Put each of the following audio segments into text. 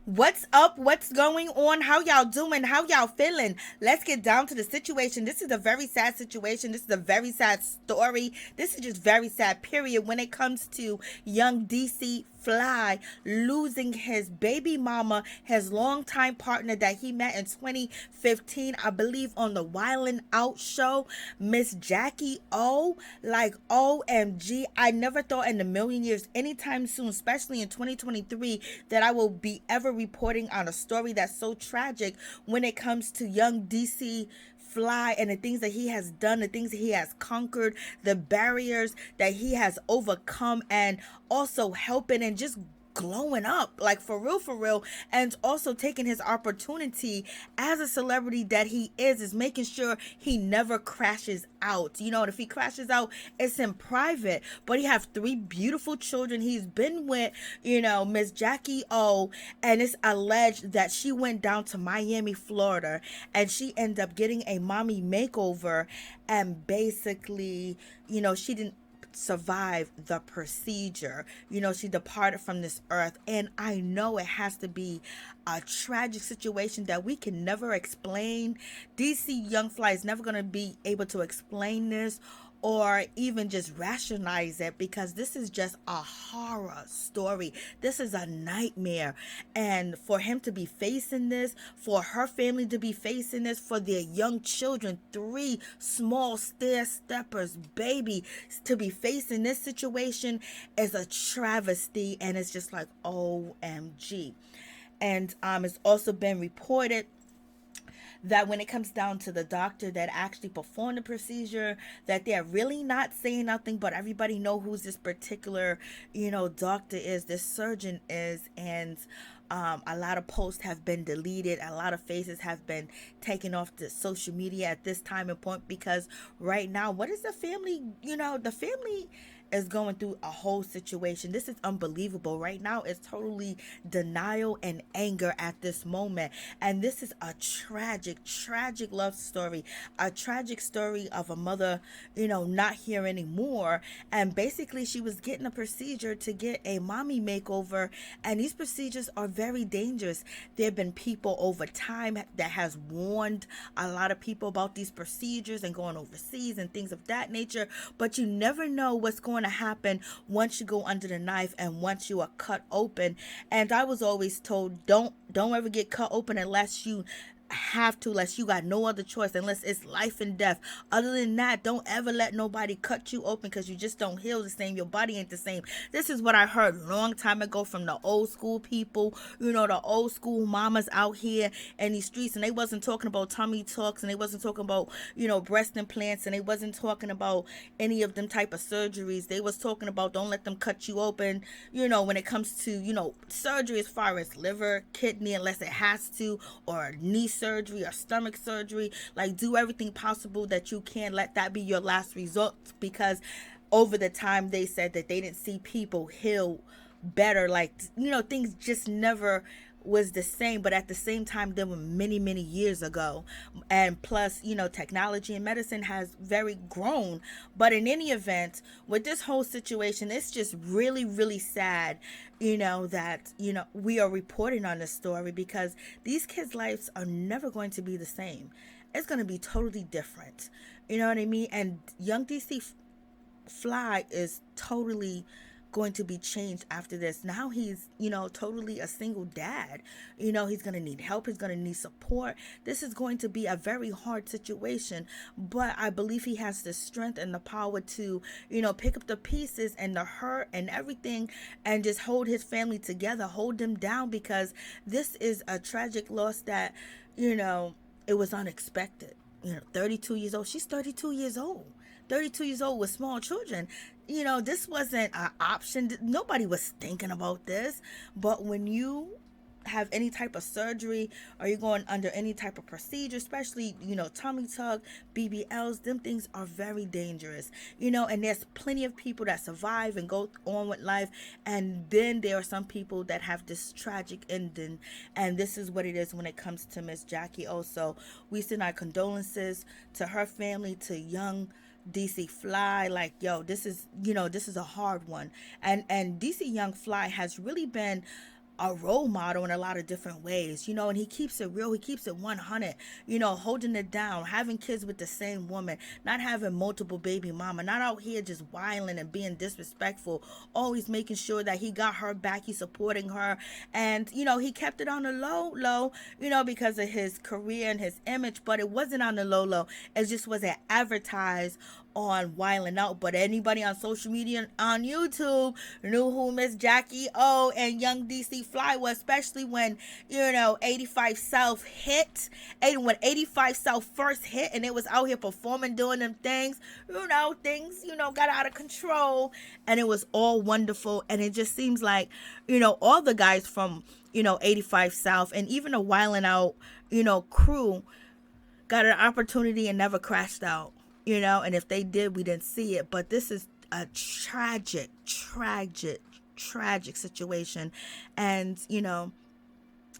What's up? What's going on? How y'all doing? How y'all feeling? Let's get down to the situation. This is a very sad situation. This is a very sad story. This is just very sad, period, when it comes to young DC Fly losing his baby mama, his longtime partner that he met in 2015, I believe, on the Wildin' Out show, Miss Jacky O. Like, OMG. I never thought in a million years, anytime soon, especially in 2023, that I will be ever reporting on a story that's so tragic when it comes to young DC Fly and the things that he has done, the things that he has conquered, the barriers that he has overcome, and also helping and just glowing up, like for real, and also taking his opportunity as a celebrity that he is making sure he never crashes out. You know, and if he crashes out, it's in private. But he have three beautiful children. He's been with, Miss Jacky O, and it's alleged that she went down to Miami, Florida, and she ended up getting a mommy makeover, and basically, she didn't survive the procedure. She departed from this earth. And I know it has to be a tragic situation that we can never explain. DC Young Fly is never going to be able to explain this or even just rationalize it, because this is just a horror story. This is a nightmare. And for him to be facing this, for her family to be facing this, for their young children, three small stair steppers, baby, to be facing this situation is a travesty. And it's just like, OMG. And it's also been reported that when it comes down to the doctor that actually performed the procedure, that they're really not saying nothing, but everybody know who's this particular, doctor is, this surgeon is. And a lot of posts have been deleted. A lot of faces have been taken off the social media at this time and point, because right now, what is the family, the family is going through a whole situation. This is unbelievable. Right now, it's totally denial and anger at this moment. And this is a tragic, tragic love story. A tragic story of a mother, not here anymore. And basically, she was getting a procedure to get a mommy makeover. And these procedures are very dangerous. There have been people over time that has warned a lot of people about these procedures and going overseas and things of that nature. But you never know what's going to happen once you go under the knife and once you are cut open. And I was always told, don't ever get cut open unless you have to, unless you got no other choice, unless it's life and death. Other than that, don't ever let nobody cut you open, because you just don't heal the same. Your body ain't the same. This is what I heard a long time ago from the old school people, the old school mamas out here in these streets. And they wasn't talking about tummy tucks, and they wasn't talking about, breast implants, and they wasn't talking about any of them type of surgeries. They was talking about, don't let them cut you open, when it comes to, surgery as far as liver, kidney, unless it has to, or knee surgery or stomach surgery. Like, do everything possible that you can. Let that be your last resort, because over the time they said that they didn't see people heal better. Like, things just never was the same. But at the same time, they were many years ago. And plus, technology and medicine has very grown. But in any event, with this whole situation, it's just really sad, that, we are reporting on this story, because these kids' lives are never going to be the same. It's going to be totally different. You know what I mean? And young DC Fly is totally going to be changed after this. Now he's, totally a single dad. He's going to need help. He's going to need support. This is going to be a very hard situation, but I believe he has the strength and the power to, pick up the pieces and the hurt and everything, and just hold his family together, hold them down, because this is a tragic loss that, it was unexpected. 32 years old. She's 32 years old. 32 years old with small children. This wasn't an option. Nobody was thinking about this. But when you have any type of surgery, or you're going under any type of procedure, especially, tummy tuck, BBLs, them things are very dangerous, and there's plenty of people that survive and go on with life. And then there are some people that have this tragic ending. And this is what it is when it comes to Miss Jacky. Also, we send our condolences to her family, to young DC Fly. Like, this is a hard one. And DC Young Fly has really been a role model in a lot of different ways, and he keeps it real. He keeps it 100, holding it down, having kids with the same woman, not having multiple baby mama, not out here just whining and being disrespectful, always making sure that he got her back, he's supporting her. And, he kept it on the low, because of his career and his image, but it wasn't on the low. It just wasn't advertised on Wildin' Out. But anybody on social media, on YouTube, knew who Miss Jacky O and Young DC Fly was, especially when 85 South hit. When 85 South first hit and it was out here performing, doing them things, things got out of control, and it was all wonderful. And it just seems like all the guys from 85 South and even the Wildin' Out crew got an opportunity and never crashed out. And if they did, we didn't see it. But this is a tragic situation. And,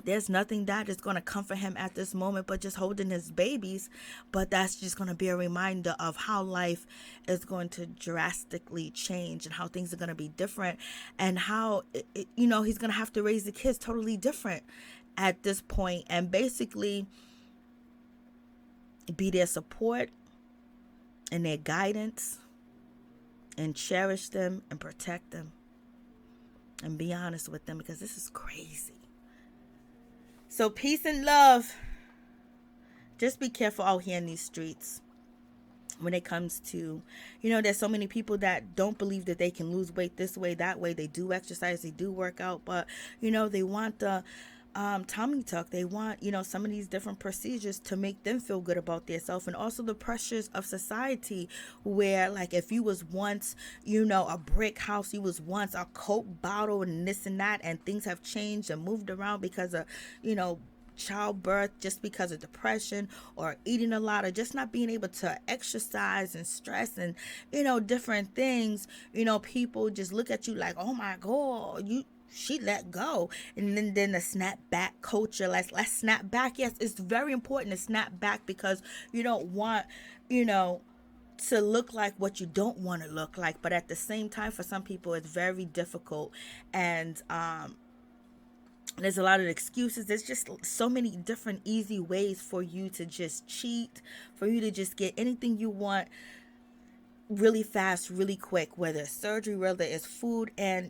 there's nothing that is going to comfort him at this moment but just holding his babies. But that's just going to be a reminder of how life is going to drastically change and how things are going to be different, and how, he's going to have to raise the kids totally different at this point, and basically be their support and their guidance, and cherish them and protect them and be honest with them, because this is crazy. So peace and love. Just be careful out here in these streets when it comes to, there's so many people that don't believe that they can lose weight this way, that way. They do exercise, they do work out, but they want the tummy tuck. They want, some of these different procedures to make them feel good about themselves. And also the pressures of society, where like if you was once, a brick house, you was once a Coke bottle and this and that, and things have changed and moved around because of, childbirth, just because of depression or eating a lot, or just not being able to exercise and stress and, different things, people just look at you like, oh my God, she let go. And then the snap back culture, let's snap back. Yes, it's very important to snap back, because you don't want to look like what you don't want to look like. But at the same time, for some people it's very difficult, and there's a lot of excuses. There's just so many different easy ways for you to just cheat, for you to just get anything you want really fast, really quick, whether it's surgery, whether it's food, and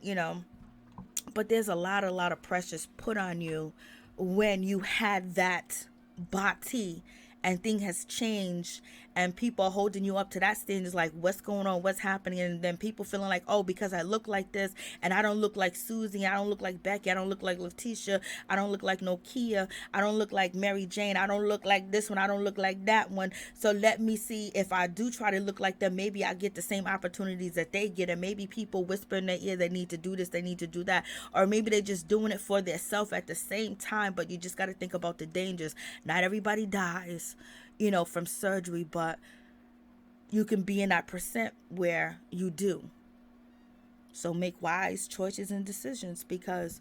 but there's a lot of pressures put on you when you had that body and thing has changed, and people are holding you up to that standard. Like, what's going on, what's happening? And then people feeling like, oh, because I look like this and I don't look like Susie, I don't look like Becky, I don't look like Letitia, I don't look like Nokia, I don't look like Mary Jane, I don't look like this one, I don't look like that one. So let me see if I do try to look like them, maybe I get the same opportunities that they get. And maybe people whisper in their ear, they need to do this, they need to do that. Or maybe they're just doing it for themselves at the same time. But you just got to think about the dangers. Not everybody dies, from surgery, but you can be in that percent where you do. So make wise choices and decisions, because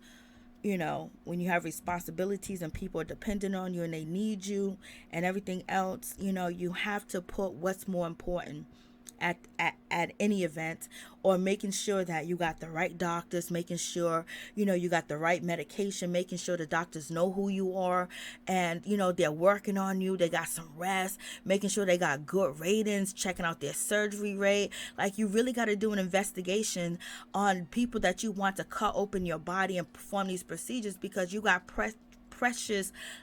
when you have responsibilities and people are dependent on you and they need you and everything else, you have to put what's more important at any event, or making sure that you got the right doctors, making sure you got the right medication, making sure the doctors know who you are, and they're working on you, they got some rest, making sure they got good ratings, checking out their surgery rate. Like, you really got to do an investigation on people that you want to cut open your body and perform these procedures, because you got precious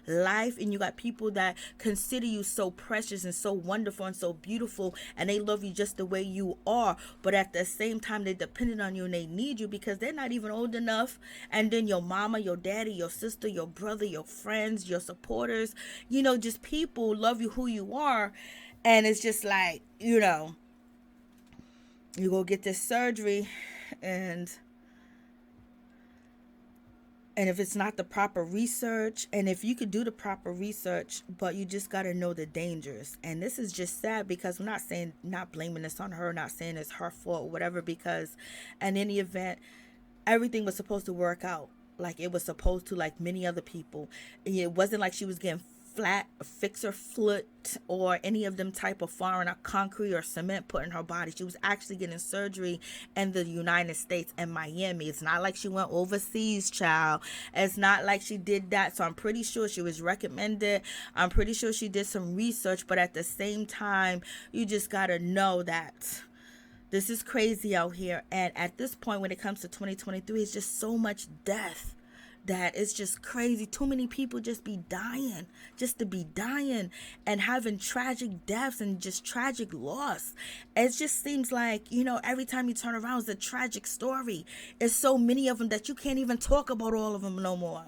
life, and you got people that consider you so precious and so wonderful and so beautiful, and they love you just the way you are. But at the same time, they're dependent on you and they need you, because they're not even old enough. And then your mama, your daddy, your sister, your brother, your friends, your supporters, just people love you who you are. And it's just like, you go get this surgery, and if it's not the proper research, and if you could do the proper research, but you just got to know the dangers. And this is just sad, because I'm not blaming this on her, not saying it's her fault or whatever, because in any event, everything was supposed to work out like it was supposed to, like many other people. It wasn't like she was getting flat fixer foot or any of them type of foreign or concrete or cement put in her body. She was actually getting surgery in the United States and Miami. It's not like she went overseas, child. It's not like she did that. So I'm pretty sure she was recommended. I'm pretty sure she did some research, but at the same time, you just gotta know that this is crazy out here. And at this point, when it comes to 2023, it's just so much death that it's just crazy. Too many people just be dying, just to be dying and having tragic deaths and just tragic loss. It just seems like, every time you turn around, it's a tragic story. It's so many of them that you can't even talk about all of them no more.